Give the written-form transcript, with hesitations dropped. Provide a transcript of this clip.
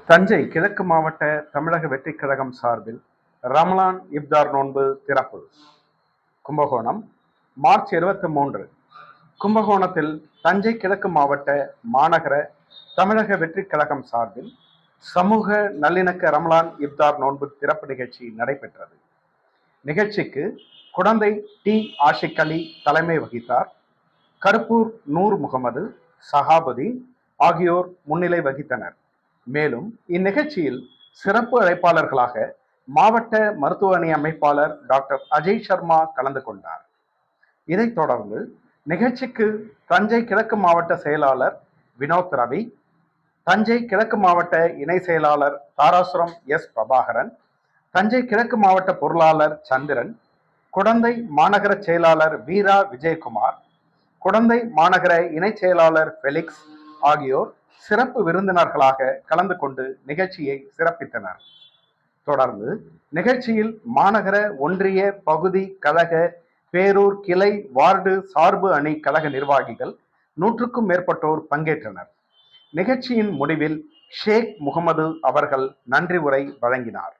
தஞ்சை கிழக்கு மாவட்ட தமிழக வெற்றிக் கழகம் சார்பில் ரமலான் இப்தார் நோன்பு திறப்பு. கும்பகோணம் மார்ச் 23. கும்பகோணத்தில் தஞ்சை கிழக்கு மாவட்ட மாநகர தமிழக வெற்றிக் கழகம் சார்பில் சமூக நல்லிணக்க ரமலான் இப்தார் நோன்பு திறப்பு நிகழ்ச்சி நடைபெற்றது. நிகழ்ச்சிக்கு குடந்தை டி ஆஷிக் அலி தலைமை வகித்தார். கருப்பூர் நூர் முகமது, சஹாபுதீன் ஆகியோர் முன்னிலை வகித்தனர். மேலும் இந்நிகழ்ச்சியில் சிறப்பு அழைப்பாளர்களாக மாவட்ட மருத்துவ அணி அமைப்பாளர் டாக்டர் அஜய் சர்மா கலந்து கொண்டார். இதைத் தொடர்ந்து நிகழ்ச்சிக்கு தஞ்சை கிழக்கு மாவட்ட செயலாளர் வினோத் ரவி, தஞ்சை கிழக்கு மாவட்ட இணை செயலாளர் தாராசுரம் எஸ் பிரபாகரன், தஞ்சை கிழக்கு மாவட்ட பொருளாளர் சந்திரன், குடந்தை மாநகர செயலாளர் வீரா விஜயகுமார், குடந்தை மாநகர இணை செயலாளர் பெலிக்ஸ் ஆகியோர் சிறப்பு விருந்தினர்களாக கலந்து கொண்டு நிகழ்ச்சியை சிறப்பித்தனர். தொடர்ந்து நிகழ்ச்சியில் மாநகர, ஒன்றிய, பகுதி கழக, பேரூர், கிளை, வார்டு சார்பு அணி கழக நிர்வாகிகள் 100க்கும் மேற்பட்டோர் பங்கேற்றனர். நிகழ்ச்சியின் முடிவில் ஷேக் முகமது அவர்கள் நன்றி உரை வழங்கினார்.